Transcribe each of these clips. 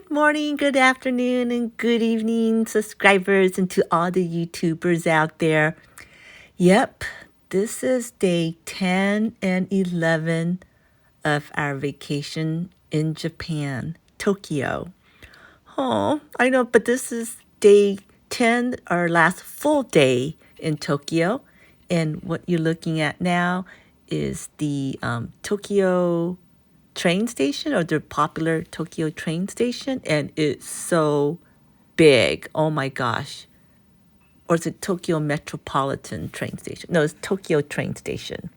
Good morning, good afternoon, and good evening, subscribers, and to all the YouTubers out there. Yep, this is day 10 and 11 of our vacation in Japan, Tokyo. Oh, I know, but this is day 10, our last full day in Tokyo. And what you're looking at now is the Tokyo train station, or the popular Tokyo train station. And it's so big. Oh my gosh. Or is it Tokyo Metropolitan train station? No, it's Tokyo train station.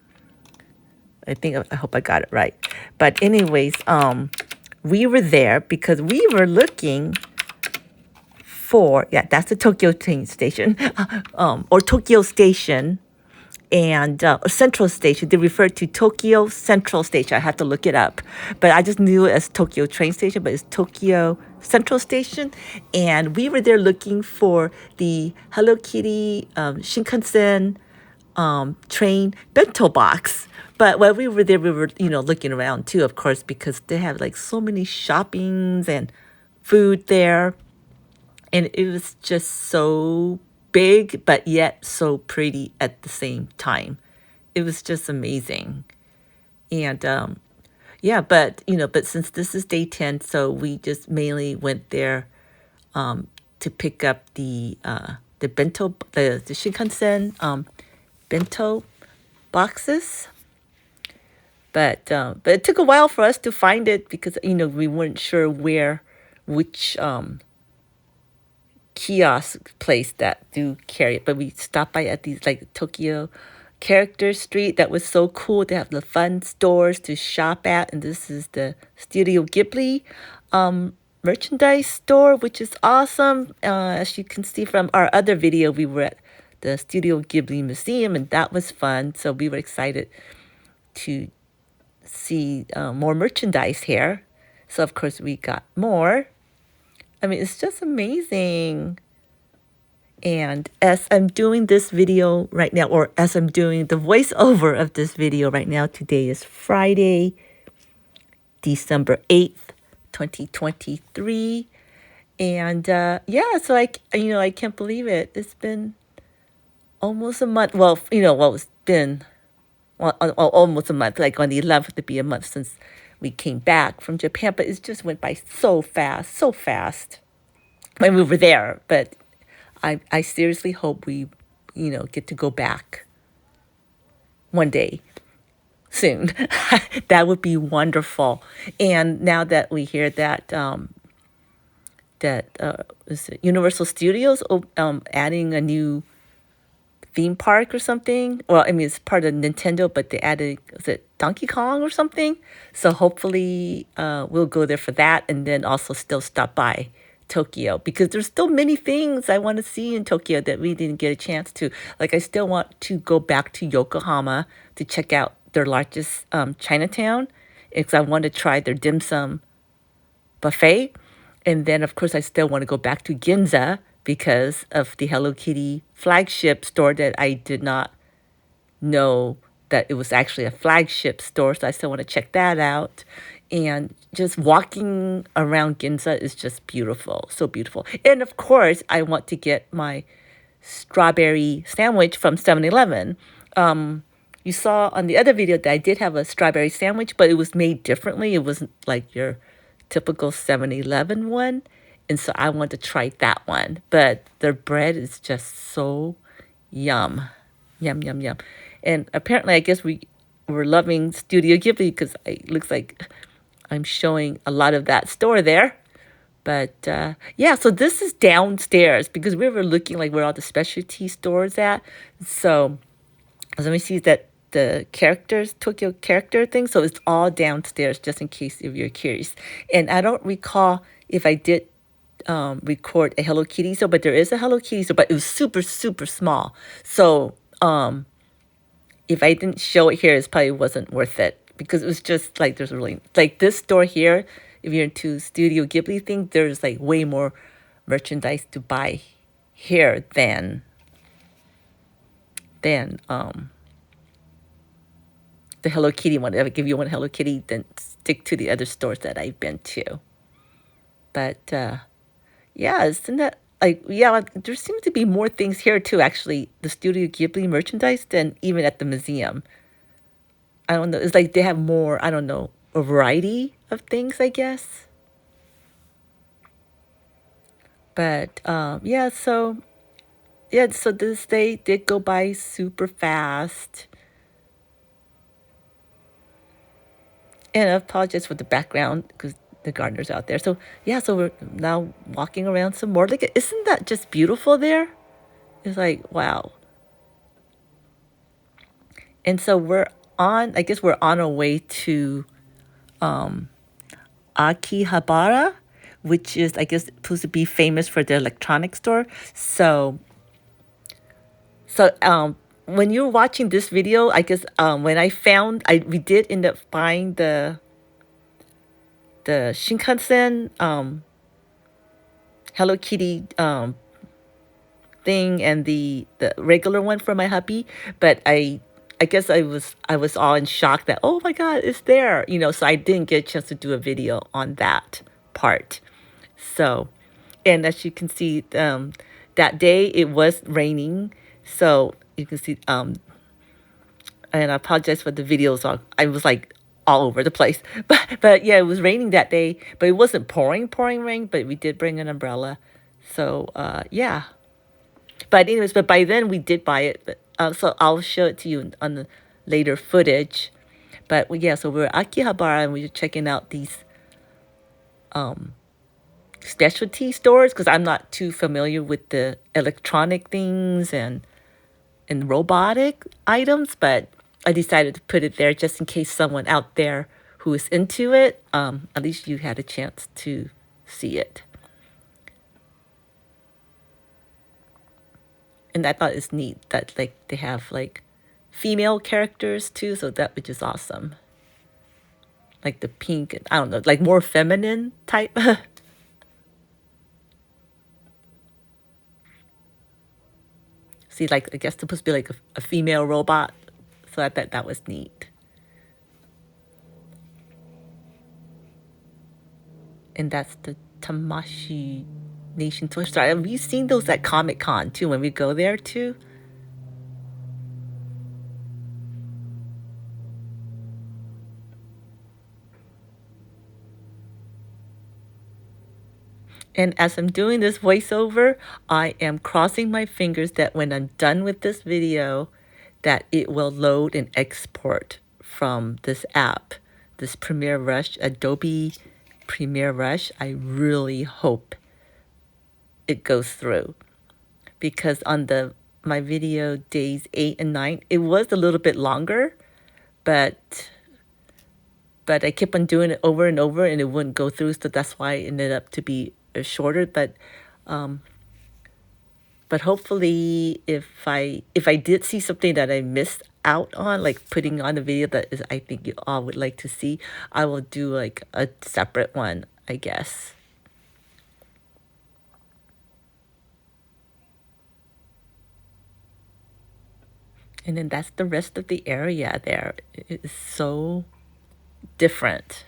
I hope I got it right. But anyways, we were there because we were looking for, yeah, that's the Tokyo train station, or Tokyo Station, and Central Station. They refer to Tokyo Central Station. I have to look it up, but I just knew it as Tokyo train station, but it's Tokyo Central Station. And we were there looking for the Hello Kitty Shinkansen train bento box. But while we were there, we were, looking around too, of course, because they have like so many shoppings and food there. And it was just so big, but yet so pretty at the same time. It was just amazing. And yeah, but since this is day 10, so we just mainly went there to pick up the bento, the Shinkansen bento boxes. But it took a while for us to find it because we weren't sure which kiosk place that do carry it. But we stopped by at these like Tokyo Character Street. That was so cool. They have the fun stores to shop at, and this is the Studio Ghibli merchandise store, which is awesome. As you can see from our other video, we were at the Studio Ghibli Museum, and that was fun. So we were excited to see more merchandise here. So of course we got more. I mean, it's just amazing. And as I'm doing this video right now, or as I'm doing the voiceover of this video right now, today is Friday, December 8th, 2023. And yeah, so I can't believe it. It's been almost a month. Well, it's been almost a month, like on the 11th to be a month since we came back from Japan, but it just went by so fast when we were there. But I seriously hope we, get to go back one day soon. That would be wonderful. And now that we hear that is it Universal Studios adding a new theme park or something. Well, I mean, it's part of Nintendo, but they added, was it Donkey Kong or something? So hopefully we'll go there for that, and then also still stop by Tokyo, because there's still many things I want to see in Tokyo that we didn't get a chance to. Like, I still want to go back to Yokohama to check out their largest Chinatown, because I want to try their dim sum buffet. And then, of course, I still want to go back to Ginza because of the Hello Kitty flagship store that I did not know that it was actually a flagship store. So I still want to check that out. And just walking around Ginza is just beautiful. So beautiful. And of course, I want to get my strawberry sandwich from 7-Eleven. You saw on the other video that I did have a strawberry sandwich, but it was made differently. It wasn't like your typical 7-Eleven one. And so I want to try that one. But their bread is just so yum. Yum, yum, yum. And apparently, I guess we were loving Studio Ghibli because it looks like I'm showing a lot of that store there. But yeah, so this is downstairs because we were looking like where all the specialty stores at. So let me see that the characters, Tokyo character thing. So it's all downstairs, just in case if you're curious. And I don't recall if I did record a Hello Kitty store, but there is a Hello Kitty store, but it was super, super small. So if I didn't show it here, it probably wasn't worth it, because it was just like, there's really, like this store here, if you're into Studio Ghibli thing, there's like way more merchandise to buy here than the Hello Kitty one. If I give you one Hello Kitty, then stick to the other stores that I've been to. But yeah, isn't that like, yeah, there seems to be more things here too, actually, the Studio Ghibli merchandise than even at the museum. I don't know. It's like they have more, I don't know, a variety of things, I guess. But yeah, so yeah, so this day did go by super fast. And I apologize for the background because the gardener's out there. So yeah, so we're now walking around some more. Like, isn't that just beautiful there? It's like, wow. And so I guess we're on our way to Akihabara, which is, I guess, supposed to be famous for their electronics store. So when you're watching this video, I guess when we did end up buying the Shinkansen Hello Kitty thing and the regular one for my hubby, but I guess I was all in shock that, oh my god, it's there, so I didn't get a chance to do a video on that part. So, and as you can see, that day it was raining, so you can see, and I apologize for the videos. I was like all over the place, but yeah, it was raining that day, but it wasn't pouring rain. But we did bring an umbrella, so yeah. But anyways, but by then we did buy it. But so I'll show it to you on the later footage. But yeah, so we're at Akihabara and we were checking out these specialty stores because I'm not too familiar with the electronic things and robotic items, but I decided to put it there just in case someone out there who is into it, at least you had a chance to see it. And I thought it's neat that like they have like female characters too, so that which is awesome. Like the pink, I don't know, like more feminine type. See, like I guess supposed to be like a female robot, so I thought that was neat. And that's the Tamashi Nation Toy Store. Have you seen those at Comic Con too when we go there too? And as I'm doing this voiceover, I am crossing my fingers that when I'm done with this video, that it will load and export from this app, this Premiere Rush, Adobe Premiere Rush. I really hope it goes through because on my video days 8 and 9, it was a little bit longer, but I kept on doing it over and over and it wouldn't go through, so that's why it ended up to be shorter. But hopefully if I did see something that I missed out on, like putting on a video that is I think you all would like to see, I will do like a separate one, I guess. And then that's the rest of the area there. It is so different.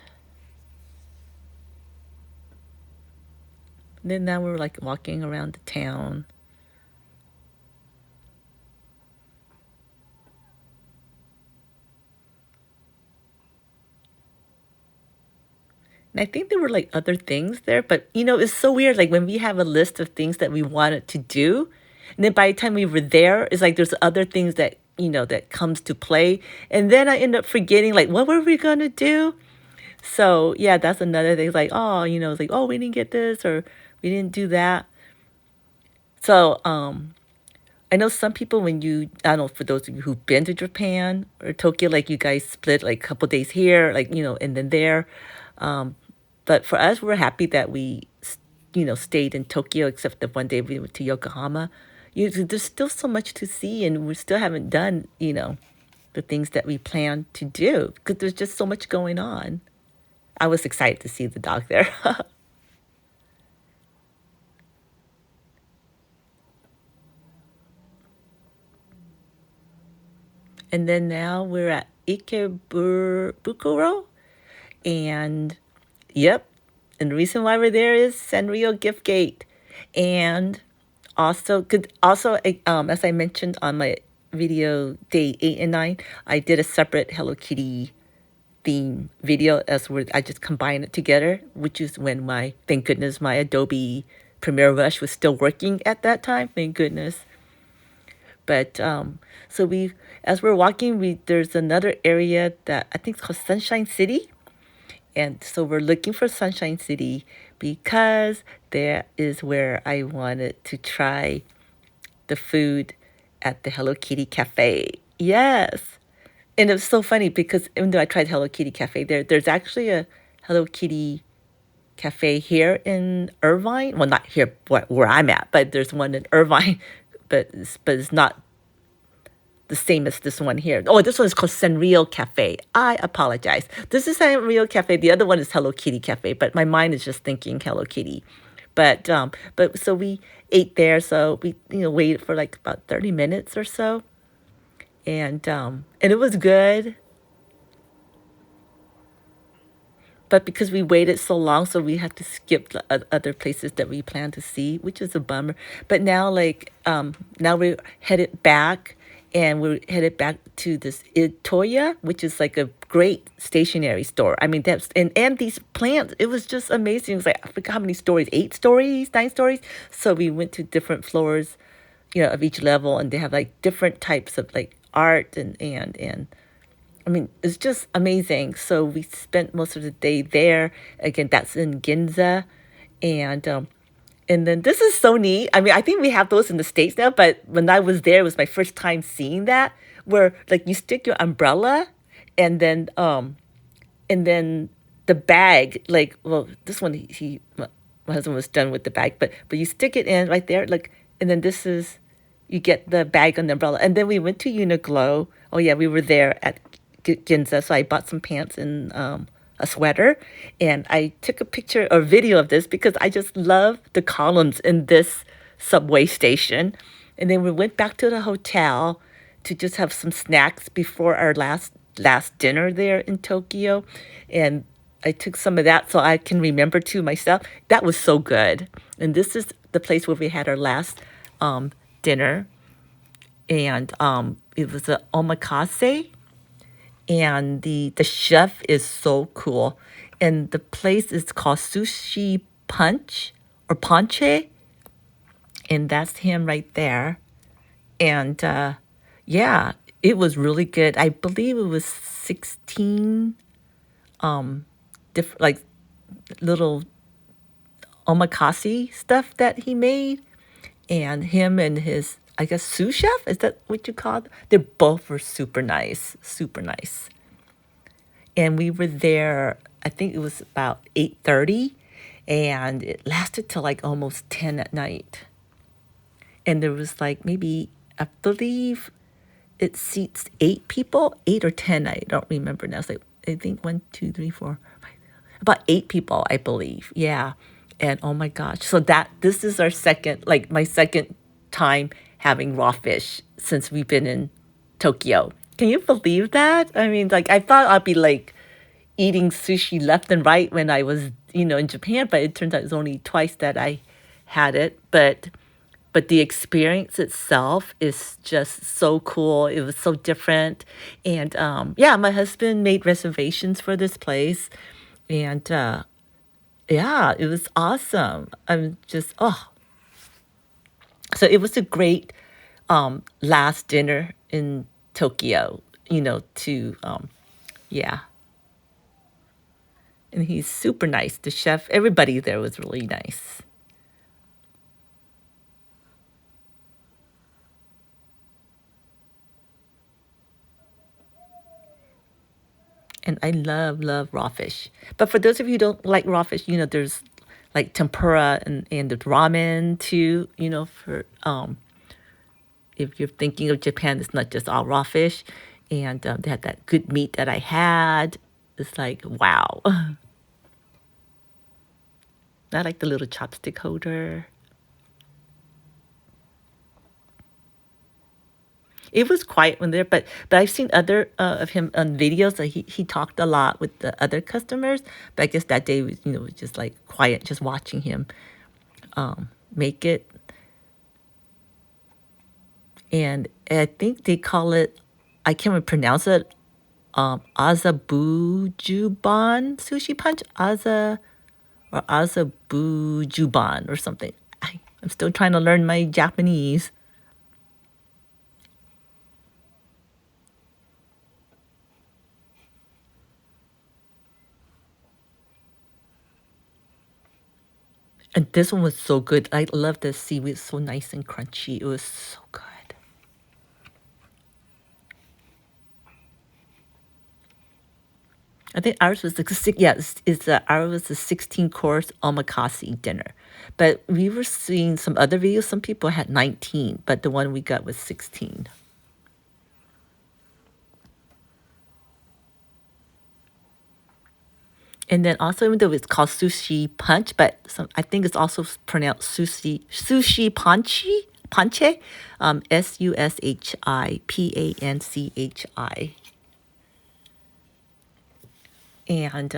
And then now we're like walking around the town. And I think there were like other things there, but it's so weird. Like when we have a list of things that we wanted to do, and then by the time we were there, it's like there's other things that, that comes to play. And then I end up forgetting, like, what were we going to do? So yeah, that's another thing. It's like, oh, it's like, oh, we didn't get this or we didn't do that. So I know some people I don't know, for those of you who've been to Japan or Tokyo, like you guys split like a couple days here, like, and then there. But for us, we're happy that we, stayed in Tokyo, except the one day we went to Yokohama. There's still so much to see, and we still haven't done, the things that we plan to do because there's just so much going on. I was excited to see the dog there. And then now we're at Ikebukuro, and yep, And the reason why we're there is Sanrio Gift Gate. And also, as I mentioned on my video day 8 and 9, I did a separate Hello Kitty theme video as where I just combined it together, which is when thank goodness, my Adobe Premiere Rush was still working at that time. Thank goodness. But so as we're walking, there's another area that I think is called Sunshine City, and so we're looking for Sunshine City because there is where I wanted to try the food at the Hello Kitty Cafe. Yes. And it was so funny because even though I tried Hello Kitty Cafe there's actually a Hello Kitty Cafe here in Irvine. Well, not here where I'm at, but there's one in Irvine, but it's not the same as this one here. Oh, this one is called Sanrio Cafe. I apologize. This is Sanrio Cafe. The other one is Hello Kitty Cafe, but my mind is just thinking Hello Kitty. But so we ate there. So we waited for like about 30 minutes or so, and it was good. But because we waited so long, so we had to skip the other places that we planned to see, which is a bummer. But now, now we're headed back, and we're headed back to this Itoya, which is like a great stationery store. I mean, and these plants, it was just amazing. It was like, I forgot how many stories, 8 stories, 9 stories. So we went to different floors, of each level, and they have like different types of like art and I mean, it's just amazing. So we spent most of the day there. Again, that's in Ginza, and then this is so neat. I mean, I think we have those in the States now, but when I was there, it was my first time seeing that, where like you stick your umbrella, and then the bag, like, well, this one my husband was done with the bag, but you stick it in right there, like, and then you get the bag on the umbrella, and then we went to Uniqlo. Oh yeah, we were there at Ginza, so I bought some pants and a sweater, and I took a picture or video of this because I just love the columns in this subway station. And then we went back to the hotel to just have some snacks before our last dinner there in Tokyo, and I took some of that so I can remember to myself. That was so good. And this is the place where we had our last dinner, and it was a omakase, and the chef is so cool, and the place is called Sushi Punch or Panche, and that's him right there. And yeah, it was really good. I believe it was 16 different like little omakase stuff that he made, and him and his, I guess, sous chef, is that what you call it? They both were super nice, super nice. And we were there, I think it was about 8:30, and it lasted till like almost 10 at night. And there was like maybe, I believe it seats 8 people, 8 or 10, I don't remember now. It's like, I think 1, 2, 3, 4, 5, about 8 people, I believe. Yeah. And oh my gosh. So this is my second time having raw fish since we've been in Tokyo. Can you believe that? I mean, like, I thought I'd be like eating sushi left and right when I was, in Japan, but it turns out it's only twice that I had it. But the experience itself is just so cool. It was so different. And yeah, my husband made reservations for this place. And yeah, it was awesome. I'm just, oh. So it was a great last dinner in Tokyo, yeah. And he's super nice. The chef, everybody there was really nice. And I love raw fish. But for those of you who don't like raw fish, there's like tempura and the ramen too, for if you're thinking of Japan, it's not just all raw fish. And they had that good meat that I had. It's like, wow. I like the little chopstick holder. It was quiet when there, but I've seen other of him on videos. That he talked a lot with the other customers, but I guess that day was was just like quiet, just watching him make it. And I think they call it, I can't even pronounce it, Azabujuban Sushi Punch, or Azabujuban or something. I'm still trying to learn my Japanese. And this one was so good. I love the seaweed, so nice and crunchy. It was so good. I think ours was yeah, ours was the 16-course omakase dinner, but we were seeing some other videos. Some people had 19, but the one we got was 16. And then also, even though it's called Sushi Punch, but I think it's also pronounced Sushi Panchi, Panche, SUSHIPANCHI. And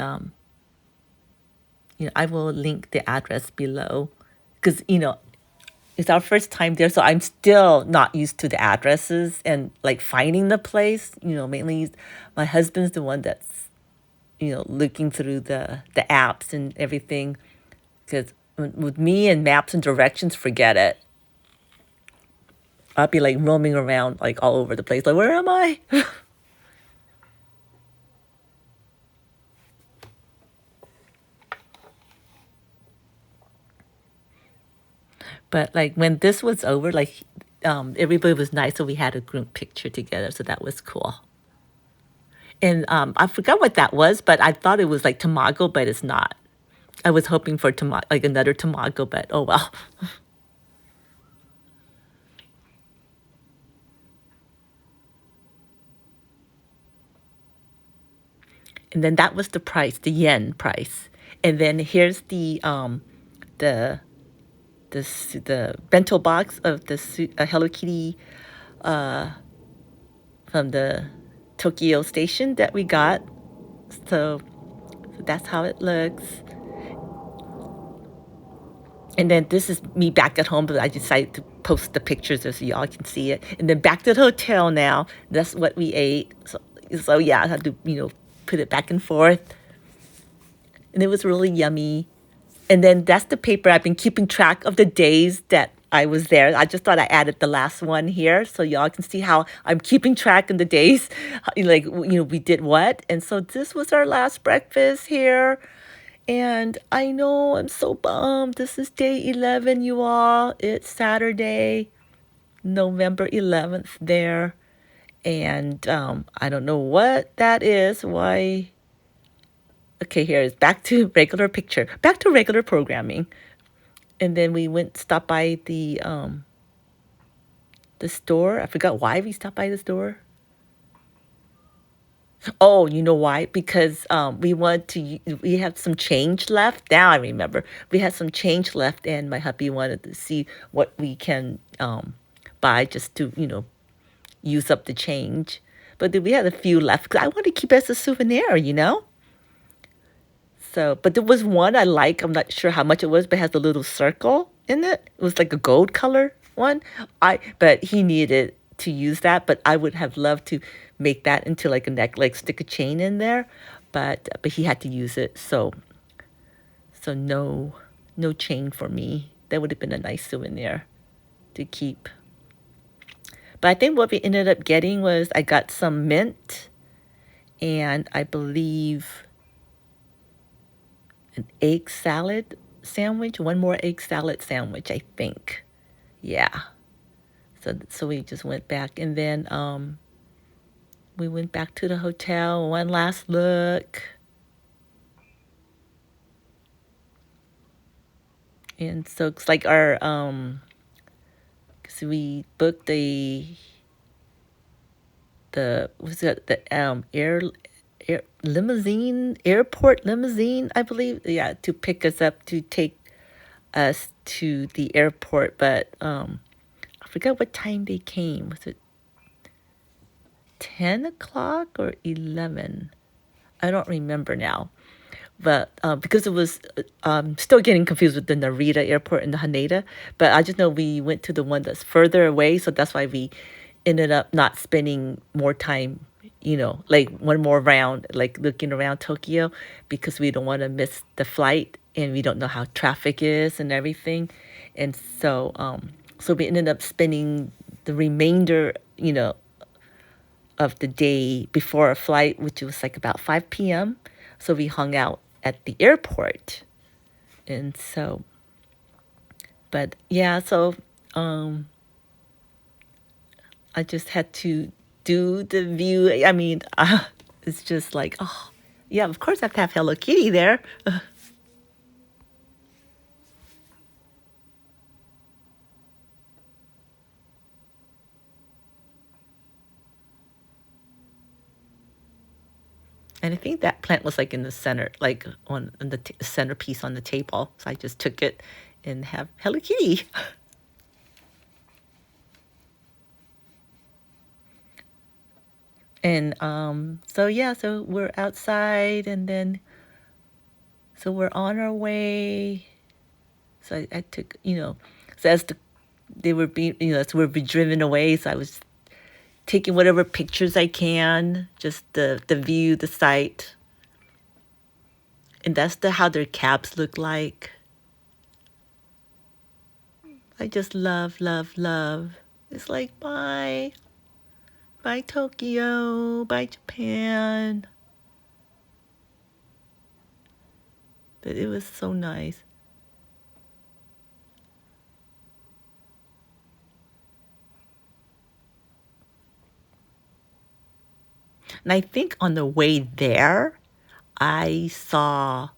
I will link the address below because it's our first time there, so I'm still not used to the addresses and like finding the place. Mainly my husband's the one that's looking through the apps and everything. Because with me and maps and directions, forget it. I'll be like roaming around like all over the place. Like, where am I? But like when this was over, like everybody was nice, so we had a group picture together. So that was cool. And I forgot what that was, but I thought it was like tamago, but it's not. I was hoping for like another tamago, but oh well. And then that was the price, the yen price. And then here's the the bento box of the Hello Kitty from the Tokyo station that we got. So that's how it looks. And then this is me back at home, but I decided to post the pictures so y'all can see it. And then back to the hotel now. That's what we ate. So yeah, I had to put it back and forth, and it was really yummy. And then that's the paper I've been keeping track of the days that I was there. I just thought I added the last one here so y'all can see how I'm keeping track of the days, like we did what. And so this was our last breakfast here. And I know I'm so bummed. This is day 11, you all. It's Saturday, November 11th there. And I don't know what that is. Why? Okay, here is back to regular picture. Back to regular programming. And then we stopped by the store. I forgot why we stopped by the store. Oh, you know why? Because we have some change left. Now I remember. We had some change left, and my hubby wanted to see what we can buy just to, use up the change. But then we had a few left because I want to keep it as a souvenir. So, but there was one I like. I'm not sure how much it was, but it has a little circle in it. It was like a gold color one. But he needed to use that. But I would have loved to make that into like a neck, like stick a chain in there. But he had to use it. So no chain for me. That would have been a nice souvenir to keep. But I think what we ended up getting was I got some mint, and I believe an egg salad sandwich, one more egg salad sandwich, I think. Yeah. So we just went back, and then we went back to the hotel, one last look. And so it's like our so we booked the what's it, the air limousine, airport limousine, I believe. Yeah, to pick us up, to take us to the airport. But I forgot what time they came. Was it 10 o'clock or 11. I don't remember now. But because it was still getting confused with the Narita airport and the Haneda. But I just know we went to the one that's further away. So that's why we ended up not spending more time, like one more round, like looking around Tokyo because we don't want to miss the flight and we don't know how traffic is and everything. And so we ended up spending the remainder, of the day before our flight, which was like about 5 p.m. So we hung out at the airport. And so, but yeah, so I just had to do the view. I mean, it's just like, oh, yeah, of course I have to have Hello Kitty there. And I think that plant was like in the center, like on the centerpiece on the table. So I just took it and have Hello Kitty. And so yeah, so we're outside, and then so we're on our way. So I took, so as they were being, as we were being driven away, so I was taking whatever pictures I can, just the view, the sight, and that's how their cabs look like. I just love, love, love. It's like bye, bye Tokyo, bye Japan. But it was so nice. And I think on the way there, I saw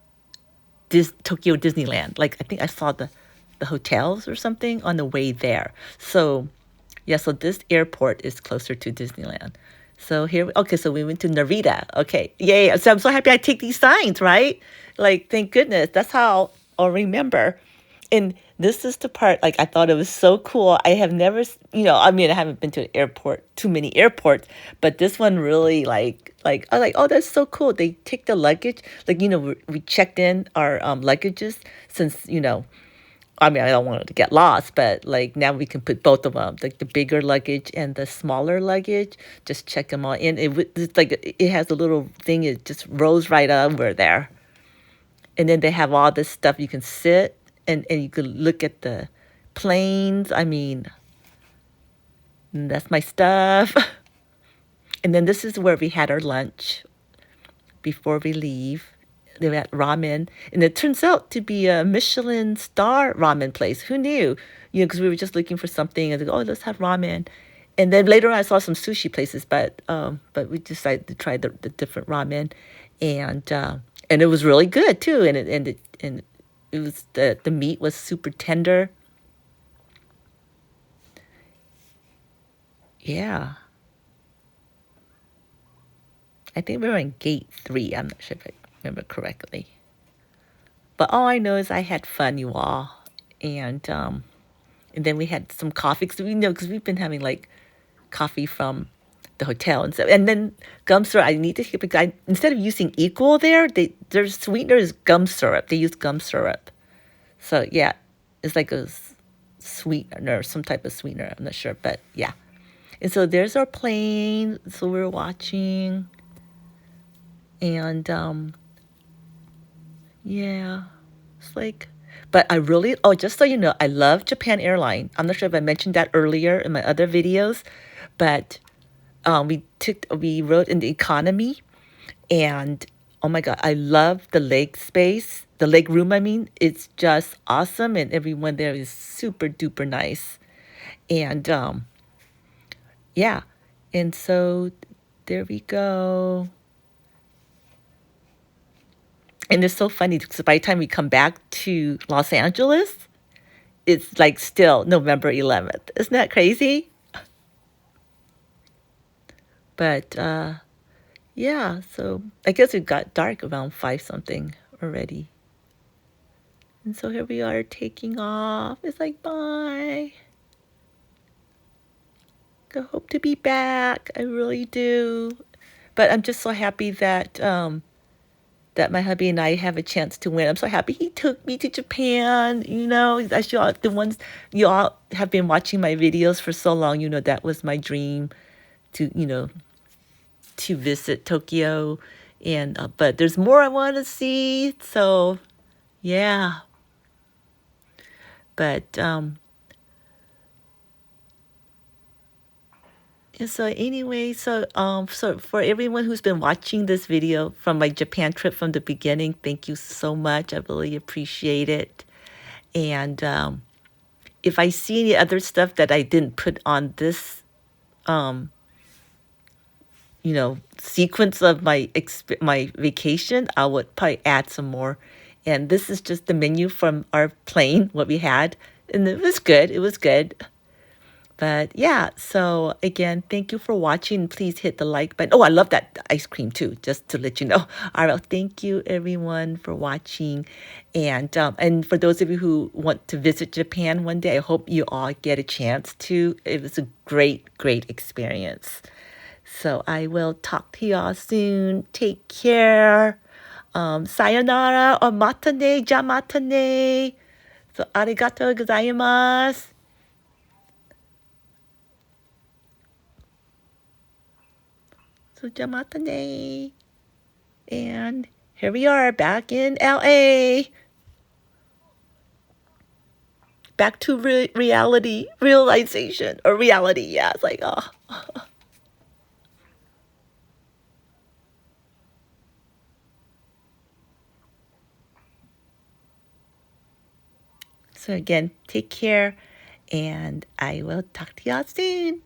this Tokyo Disneyland. Like I think I saw the hotels or something on the way there. So yeah, so this airport is closer to Disneyland. So okay, so we went to Narita. Okay, yay! So I'm so happy I take these signs, right? Like, thank goodness. That's how I'll remember. And this is the part, like, I thought it was so cool. I have never, I mean, I haven't been to an airport, too many airports, but this one really, I was like, oh, that's so cool. They take the luggage. Like, we checked in our luggages since, I mean, I don't want it to get lost, but like now we can put both of them, like the bigger luggage and the smaller luggage. Just check them all in. It's like it has a little thing. It just rolls right over there, and then they have all this stuff you can sit and you can look at the planes. I mean, that's my stuff. And then this is where we had our lunch before we leave. They had ramen, and it turns out to be a Michelin star ramen place. Who knew? Because we were just looking for something, and they go, oh, let's have ramen. And then later on, I saw some sushi places, but we decided to try the different ramen, and it was really good too. And it was the meat was super tender. Yeah, I think we were in gate 3. I'm not sure if I remember correctly. But all I know is I had fun, you all. And then we had some coffee because because we've been having like coffee from the hotel and stuff. And then gum syrup, I need to skip a guy. Instead of using equal their sweetener is gum syrup. They use gum syrup. So yeah, it's like a sweetener, some type of sweetener. I'm not sure, but yeah. And so there's our plane. So we're watching, and yeah, it's like, but I really, oh, just so you know, I love Japan Airline. I'm not sure if I mentioned that earlier in my other videos, but we rode in the economy, and oh my God, I love the leg space, the leg room. I mean, it's just awesome, and everyone there is super duper nice, and yeah, and so there we go. And it's so funny because by the time we come back to Los Angeles, it's like still November 11th. Isn't that crazy? But yeah, so I guess it got dark around 5 something already. And so here we are taking off. It's like, bye. I hope to be back. I really do. But I'm just so happy that that my hubby and I have a chance to win. I'm so happy he took me to Japan. As you all, the ones you all have been watching my videos for so long, that was my dream to, to visit Tokyo. And but there's more I want to see. So yeah, but and so anyway, so for everyone who's been watching this video from my Japan trip from the beginning, thank you so much. I really appreciate it. And if I see any other stuff that I didn't put on this, um, sequence of my vacation, I would probably add some more. And this is just the menu from our plane, what we had, and it was good. It was good. But yeah, so again, thank you for watching. Please hit the like button. Oh, I love that ice cream too, just to let you know. All right, thank you everyone for watching. And for those of you who want to visit Japan one day, I hope you all get a chance to. It was a great, great experience. So I will talk to y'all soon. Take care. Sayonara or matane, ja matane. So arigatou gozaimasu. So ja matane. And here we are back in LA. Back to reality, realization, or reality. Yeah, it's like, oh. So again, take care, and I will talk to y'all soon.